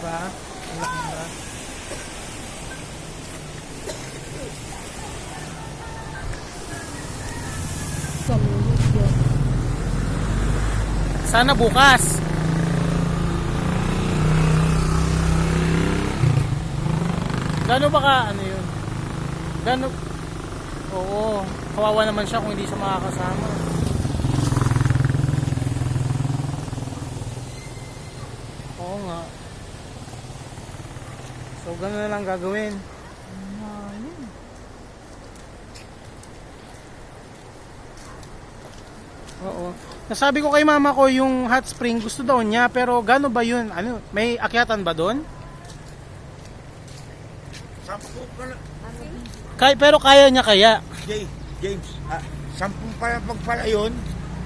Diba? Ang laki ba? Sana bukas. Gano ba ka, ano yun? Gano? Oo, kawawa naman siya kung hindi siya makakasama. Oo nga. So, gano'n na lang gagawin. Oo. Nasabi ko kay mama ko yung hot spring gusto daw niya, pero gano ba yun? Ano, may akyatan ba doon? Pero kaya niya kaya? James, 10 palapag pala yun.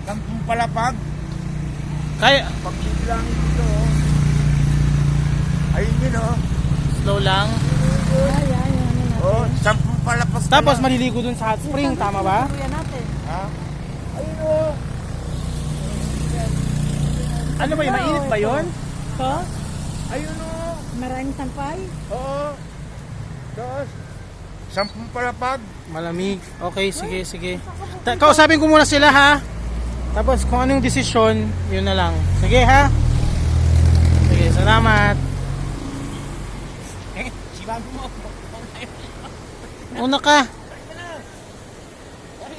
10 palapag. Kaya? Pag lang ito, ayun yun, oh. Slow lang. Oh, 10 palapag pala. Tapos maliligo dun sa hot spring, tama ba? Ha? Ayun, oh. Ano ba yun? Mainit ba yun? Ha? Ayun, oh. Maraming sampay? Oo. Tapos, 10 palapag. Malamig. Okay, sige, sige. Kausapin ko muna sila ha. Tapos kung anong desisyon, yun na lang. Sige ha. Sige, salamat. Una ka.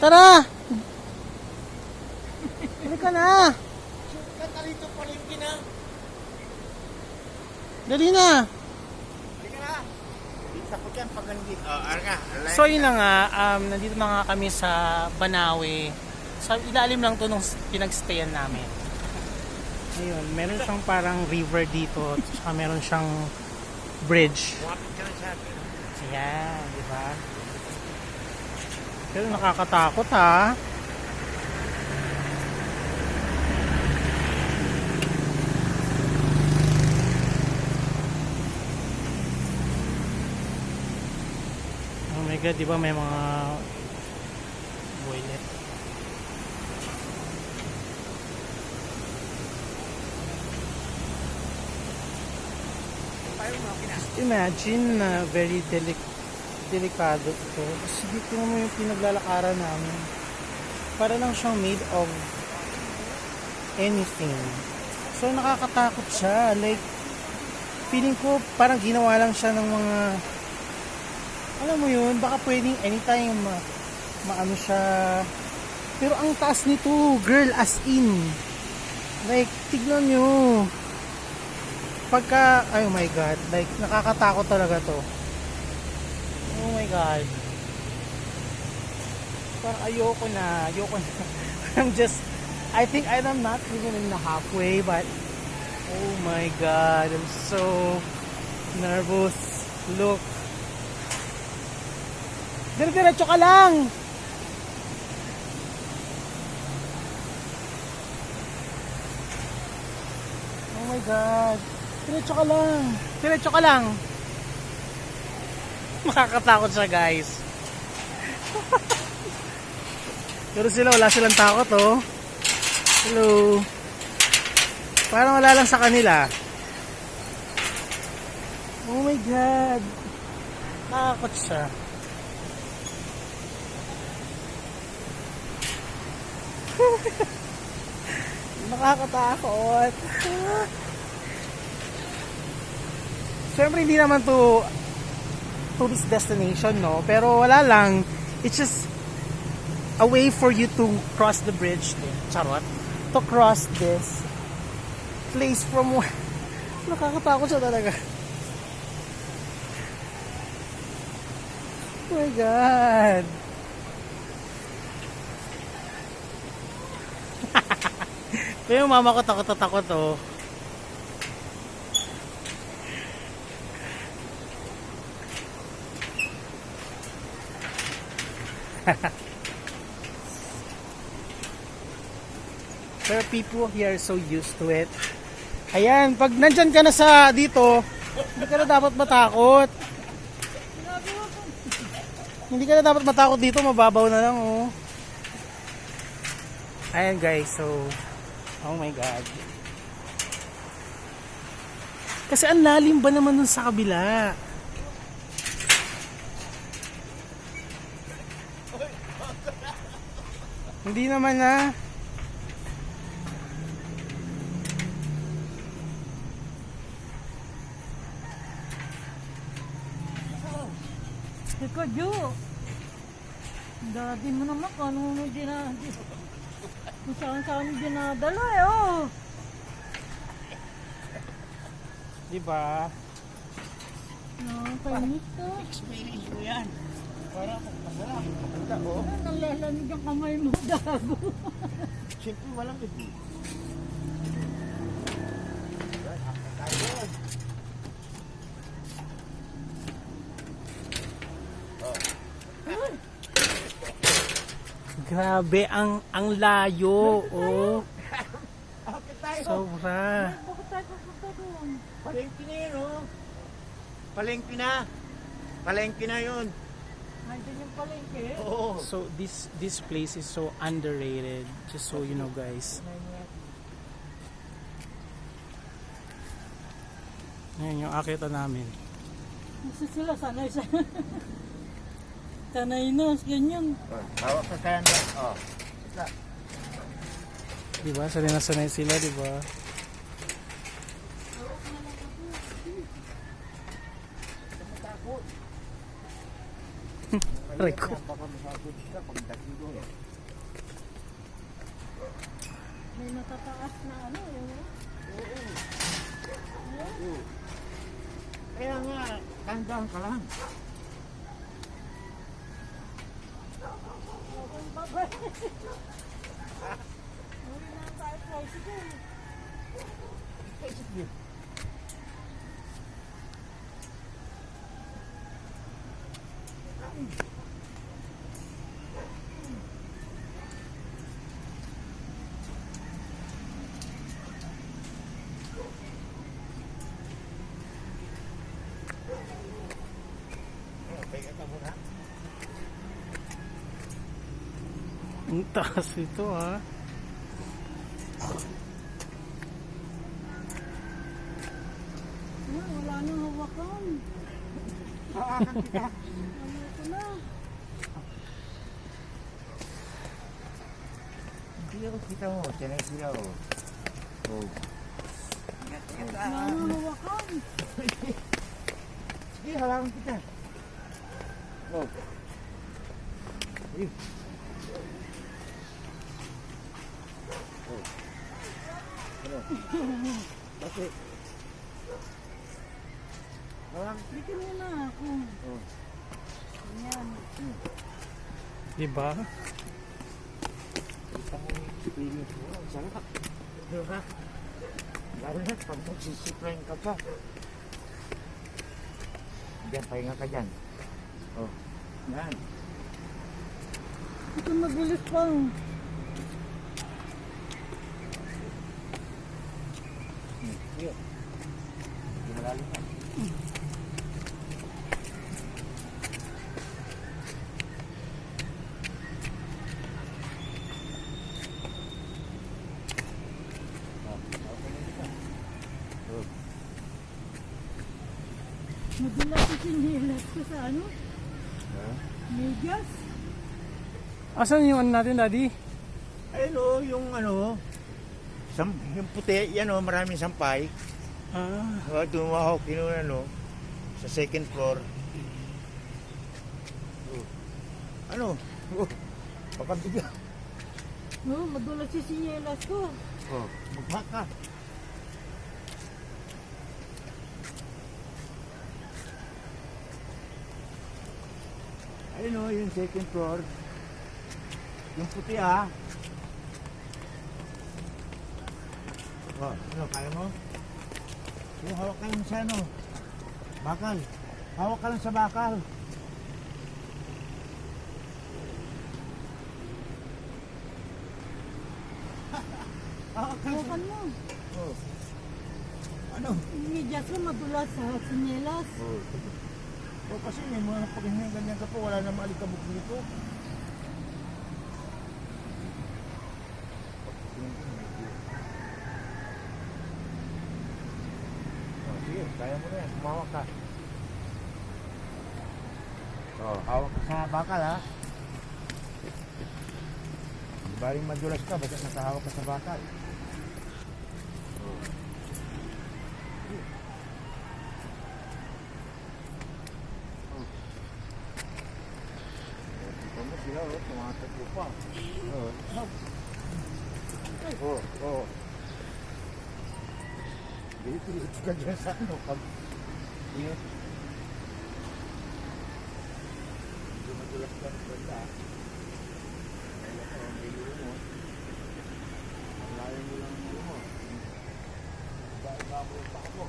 Tara. Dali ka na. Dali na. So yun na nga, nandito na nga kami sa Banawe. Sa ilalim lang to nung pinagstayan namin. Ayun, meron siyang parang river dito, saka meron siyang bridge. Ayan, di ba? Pero nakakatakot ha. Oh my god, di ba may mga boylet? Just imagine na very delikado ito. Kasi dito mo yung pinaglalakaran namin. Para lang siyang made of anything. So nakakatakot siya. Like, feeling ko parang ginawa lang siya ng mga, alam mo yun, baka pwedeng anytime maano siya. Pero ang taas nito, girl, as in. Like, tignan nyo. Pagka, oh my god, like, nakakatakot talaga to. Oh my god. Parang ayoko na. I think I'm not even in the halfway, but, oh my god, I'm so nervous. Look. Diretso ka lang. Oh my god. Diretso ka lang. Diretso ka lang. Makakatakot siya, guys. Pero sila, wala silang takot, oh. Hello. Parang wala lang sa kanila. Oh my god. Nakakot siya. Nakakatakot. Siyempre hindi naman to tourist destination, no? Pero wala lang. It's just a way for you to cross the bridge. Charot. To cross this place from where... Nakakatakot siya talaga. Oh my god. Pero yung mama ko takot, oh. Pero people here are so used to it. Ayan, pag nandyan ka na sa dito, hindi ka na dapat matakot. Hindi ka na dapat matakot dito, mababaw na lang, oh. Ayan guys, so oh my god. Kasi ang lalim ba naman dun sa kabila? Hindi naman na. Ikaw, Jo. Dati mo naman kung ano mo kung saan mo dinadala eh, oh. Diba? Nakakainis ka. Experience mo yan. Para akong masarap. Maganda, oh. Nalalamig ang kamay mo, gago. Siyempre, walang ibi. Grabe ang layo, oh. Okay tayo. Sobra. Bakit tayo pupunta doon? Palengke na yun, oh. Palengke na. Palengke na yun. Nandiyan yung palengke. Oo. So this place is so underrated, just so you know, guys. Ngayon yung akita namin. Kasi sila sanay sa... Sanay na, ganyan. Hawak ka kaya na. Oh. Diba? Sanay na sanay sila, diba? Aray ko. Baka masakot ka pag dati doon. May matataas na ano, yun. Kaya nga, tandaan ka lang. Babay. Uwi na tayo, tricycle. Pega ka muna. Ang taas ito, ha? Wala nang hawakan. Hawakan kita. Ano ko na? Hindi ako kita mo. Tiyanay sila, oh. Oh. Wala nang hawakan. Sige, hawakan kita. Oh. Ayun. Oh. Ano? Bakit? Hawakan. Dito muna ako. Oh. Ayan. Diba? Kita mo yung experience mo. Ang sarap. Diba? Lalo na pag magsisiplayin ka pa. Diyan, pahinga ka dyan. Oh. Yan. Ito magulis pa. Sige. Hindi malalim na. Magulas yung sinilas ko sa ano? Megas. Asan yung ano natin, Daddy? Ayun o, yung ano, yung puti, yan o, maraming sampay. Ah, Tumahok, yun ano, sa second floor. Oh. Ano? Oh, pakabigyan. Oh, magulas yung sinilas ko. Oh, magpak ka. Ayun o, yung second floor. Yung puti Oh, ano, kaya mo? Yung hawak ka lang sa ano, bakal. Hawak ka lang sa bakal. Hawak ka lang sa... Hawakan mo. Oh. Ano? Yung medyas ko magulas sa sinilas. Oh. Oh, kasi may mga pag ganyan ka po, wala na maalikabok dito. Oh, sige. Kaya mo na yan, humawak ka. Hawak ka sa bakal ha. Di ba rin madulas ka, basta nakahawak ka sa bakal. Kita mo sila, tumatakbo pa. Oo. Dito ka dyan sa ano, pag ingat. Hindi madulas ka ng banda. Kaya ka, may lumo mo. Ang layo mo lang ang lumo mo. Iba mo yung takbo.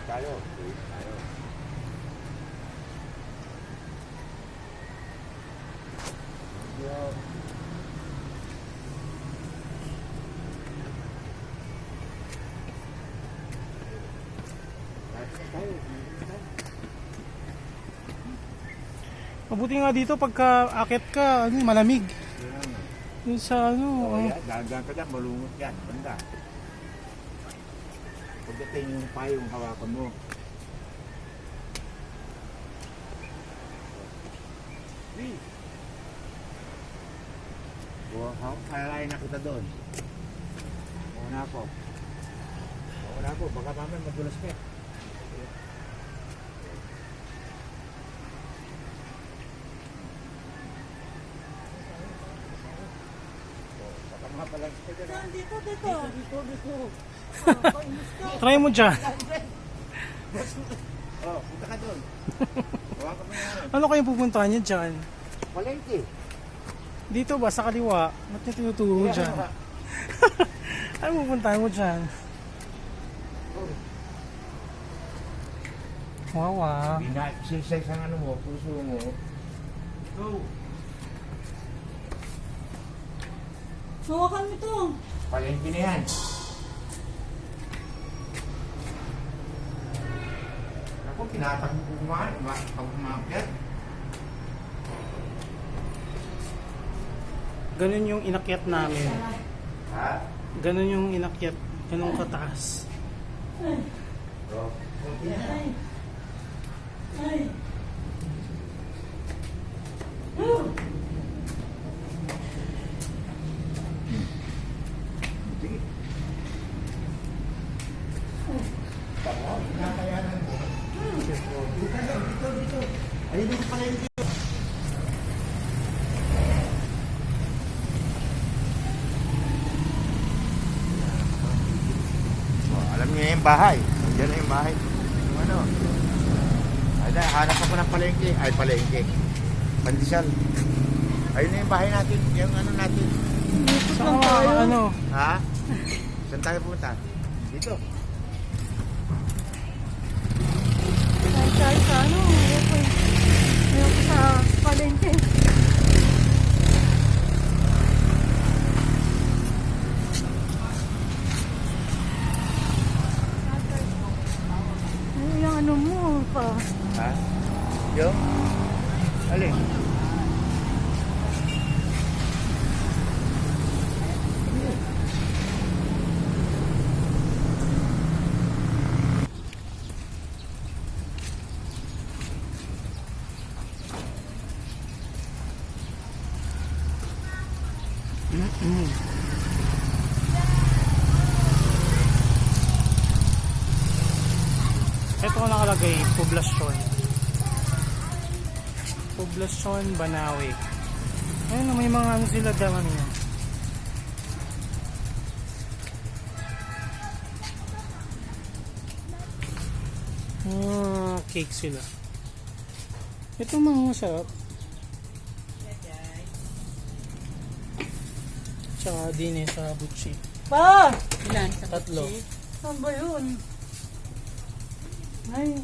Tayo. Yo. Mabuti nga dito pagka akit ka, ano, malamig. Yung sa ano, Dahan ka dyan, malungot yan. Banda. Pagdating yung payong hawakan mo. Wow, kalalain na kita doon. Mauna ako. Baka mamaya madulas ka. Baka mapalag ka dyan. Saan? Dito. Dito. try mo dyan. Punta ka doon. Hawakan mo yan. Ano kayong pupuntahan niya dyan? Palengke. Dito ba, sa kaliwa? Ba't niya tinuturo dyan? Ano pupuntahan mo dyan? Wow, ah. Bina-exercise ang ano mo, puso mo. Go. Hawakan mo ito. Palengke na yan. Ako, tinatakbo ko kumahan. Pag umakyat. Ganun yung inakyat namin. Ha? Ganun yung inakyat. Ganun kataas. Bro. Kunti na. Ay. Sige. Tama, kinakayanan mo. Dito. Ayun yung palengke. Alam niyo yung bahay. Diyan na yung bahay. Yung ano. Ay, hanap ako ng palengke. Ay, palengke. Pandesal. Ayun na yung bahay natin. Yung ano natin. Saan ka, ano? Ha? Saan tayo pumunta? Dito. Sa ano? Ayoko sa palengke. Ano yung ano mo pa? Ha? Yo? Alin? Ito ko nakalagay, Poblacion. Poblacion, Banawe. Ayun, may mga ano sila daman yan. Cake sila. Ito mga masarap. Tsaka din sa butchi. Pa! Ilan? Tatlo. Saan ba yun? Ay.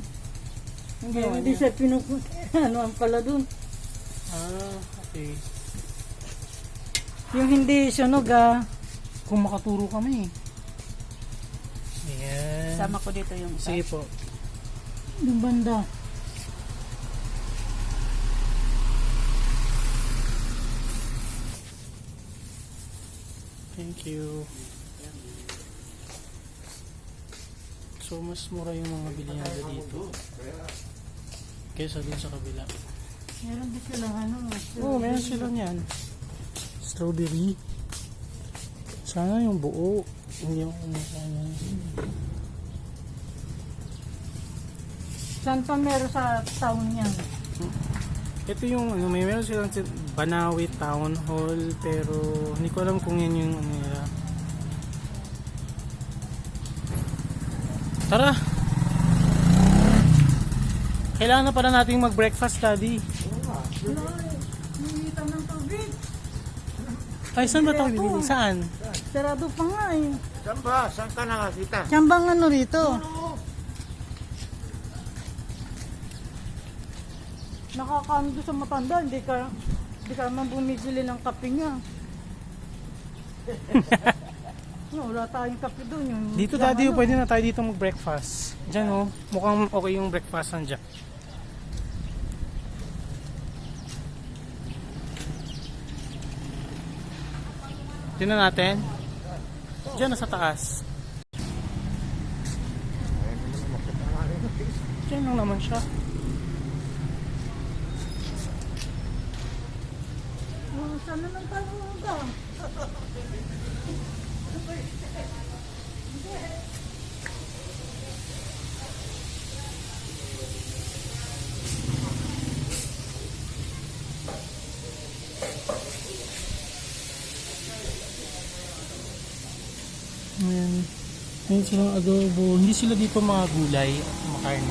Ang gawa Hindi niya? siya ano ang pala dun. Ah, okay. Yung hindi sunog Kung makaturo kami. Ayan. Sama ko dito yung isa. Sige po. yung banda. Thank you. So, mas mura yung mga bilihan dito. Kesa dun sa kabila. Meron din sila Oo, meron sila niyan. Strawberry. Sana yung buo. Hindi yung ano. Saan pa meron sa town yan? Ito yung ano, may meron silang Banawi Town Hall, pero hindi ko alam kung yan yung ano nila. Tara! Kailangan na pala nating mag-breakfast, Daddy. Nangita ng tubig. Ay, saan ba ito bibili? Saan? Sarado pa nga eh. Saan ba? Saan ka nakakita? Saan bang ano rito? Nakakaano sa matanda, hindi ka naman bumibili ng kape niya. No, wala tayong kape doon. Yung Dito, Daddy, pwede na tayo dito mag-breakfast. Diyan, oh. Mukhang okay yung breakfast nandiyan. Tingnan natin. Diyan na sa taas. Diyan lang naman siya. Saan naman tayo pumunta? Ayan. Ayan silang adobo. Hindi sila dito mga gulay. Makain.